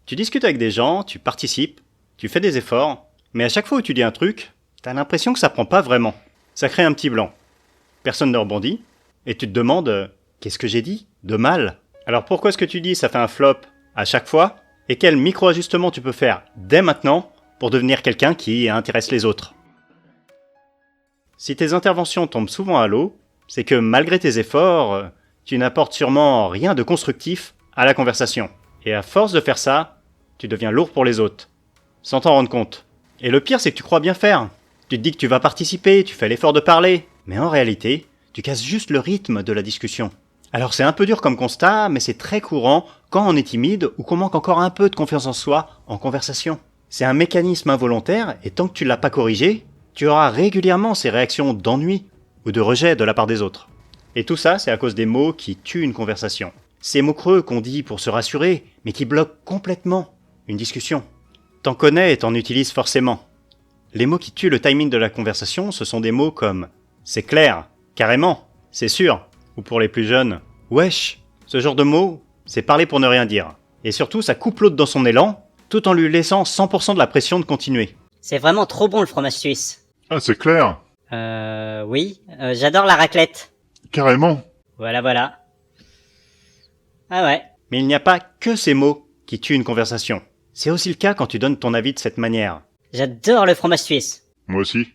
Tu discutes avec des gens, tu participes, tu fais des efforts, mais à chaque fois où tu dis un truc, t'as l'impression que ça prend pas vraiment. Ça crée un petit blanc. Personne ne rebondit, et tu te demandes qu'est-ce que j'ai dit de mal? Alors pourquoi ce que tu dis ça fait un flop à chaque fois? Et quel micro-ajustement tu peux faire dès maintenant pour devenir quelqu'un qui intéresse les autres? Si tes interventions tombent souvent à l'eau, c'est que malgré tes efforts, tu n'apportes sûrement rien de constructif à la conversation. Et à force de faire ça, tu deviens lourd pour les autres, sans t'en rendre compte. Et le pire, c'est que tu crois bien faire. Tu te dis que tu vas participer, tu fais l'effort de parler, mais en réalité, tu casses juste le rythme de la discussion. Alors c'est un peu dur comme constat, mais c'est très courant quand on est timide ou qu'on manque encore un peu de confiance en soi en conversation. C'est un mécanisme involontaire et tant que tu ne l'as pas corrigé, tu auras régulièrement ces réactions d'ennui ou de rejet de la part des autres. Et tout ça, c'est à cause des mots qui tuent une conversation. Ces mots creux qu'on dit pour se rassurer, mais qui bloquent complètement une discussion. T'en connais et t'en utilises forcément. Les mots qui tuent le timing de la conversation, ce sont des mots comme « c'est clair »,« carrément »,« c'est sûr », ou pour les plus jeunes, « wesh ». Ce genre de mots, c'est parler pour ne rien dire. Et surtout, ça coupe l'autre dans son élan, tout en lui laissant 100% de la pression de continuer. C'est vraiment trop bon le fromage suisse. Ah, c'est clair. Oui, j'adore la raclette. Carrément. Voilà. Ah ouais. Mais il n'y a pas que ces mots qui tuent une conversation. C'est aussi le cas quand tu donnes ton avis de cette manière. J'adore le fromage suisse. Moi aussi.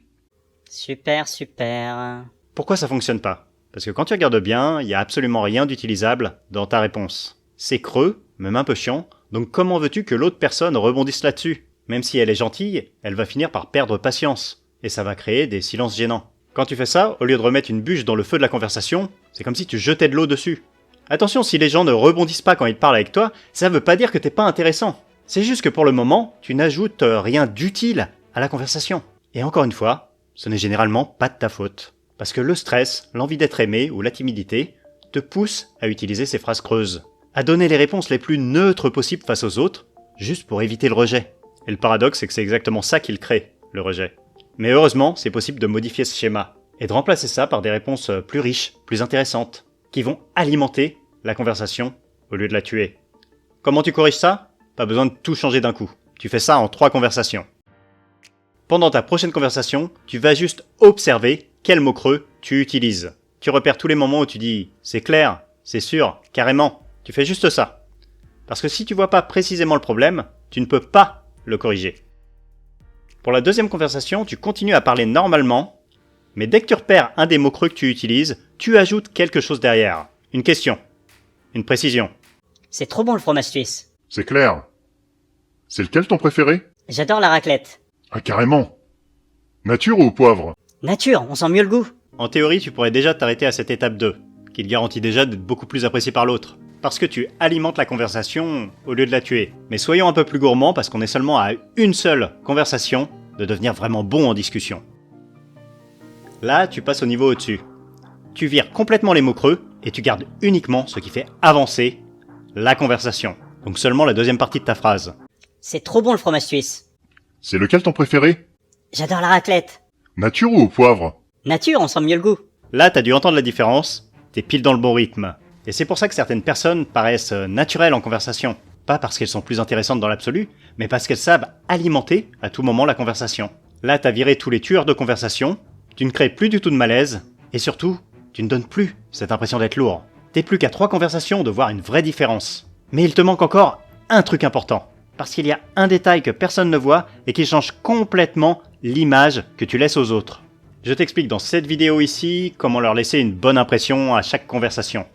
Super. Pourquoi ça fonctionne pas? Parce que quand tu regardes bien, il n'y a absolument rien d'utilisable dans ta réponse. C'est creux, même un peu chiant, donc comment veux-tu que l'autre personne rebondisse là-dessus? Même si elle est gentille, elle va finir par perdre patience, et ça va créer des silences gênants. Quand tu fais ça, au lieu de remettre une bûche dans le feu de la conversation, c'est comme si tu jetais de l'eau dessus. Attention, si les gens ne rebondissent pas quand ils parlent avec toi, ça veut pas dire que t'es pas intéressant. C'est juste que pour le moment, tu n'ajoutes rien d'utile à la conversation. Et encore une fois, ce n'est généralement pas de ta faute. Parce que le stress, l'envie d'être aimé ou la timidité te poussent à utiliser ces phrases creuses. À donner les réponses les plus neutres possibles face aux autres, juste pour éviter le rejet. Et le paradoxe, c'est que c'est exactement ça qu'il crée, le rejet. Mais heureusement, c'est possible de modifier ce schéma. Et de remplacer ça par des réponses plus riches, plus intéressantes, qui vont alimenter la conversation au lieu de la tuer. Comment tu corriges ça? Pas besoin de tout changer d'un coup. Tu fais ça en 3 conversations. Pendant ta prochaine conversation, tu vas juste observer quels mots creux tu utilises. Tu repères tous les moments où tu dis « c'est clair »,« c'est sûr »,« carrément ». Tu fais juste ça. Parce que si tu vois pas précisément le problème, tu ne peux pas le corriger. Pour la deuxième conversation, tu continues à parler normalement, mais dès que tu repères un des mots creux que tu utilises, tu ajoutes quelque chose derrière. Une question. Une précision. C'est trop bon le fromage suisse. C'est clair. C'est lequel ton préféré? J'adore la raclette. Ah, carrément. Nature ou au poivre? Nature, on sent mieux le goût. En théorie, tu pourrais déjà t'arrêter à cette étape 2, qui te garantit déjà d'être beaucoup plus apprécié par l'autre. Parce que tu alimentes la conversation au lieu de la tuer. Mais soyons un peu plus gourmands parce qu'on est seulement à une seule conversation de devenir vraiment bon en discussion. Là, tu passes au niveau au-dessus. Tu vires complètement les mots creux et tu gardes uniquement ce qui fait avancer la conversation. Donc seulement la deuxième partie de ta phrase. C'est trop bon le fromage suisse. C'est lequel ton préféré? J'adore la raclette. Nature ou au poivre? Nature, on sent mieux le goût. Là, t'as dû entendre la différence, t'es pile dans le bon rythme. Et c'est pour ça que certaines personnes paraissent naturelles en conversation. Pas parce qu'elles sont plus intéressantes dans l'absolu, mais parce qu'elles savent alimenter à tout moment la conversation. Là, t'as viré tous les tueurs de conversation, tu ne crées plus du tout de malaise, et surtout, tu ne donnes plus cette impression d'être lourd. T'es plus qu'à 3 conversations de voir une vraie différence. Mais il te manque encore un truc important. Parce qu'il y a un détail que personne ne voit et qui change complètement l'image que tu laisses aux autres. Je t'explique dans cette vidéo ici comment leur laisser une bonne impression à chaque conversation.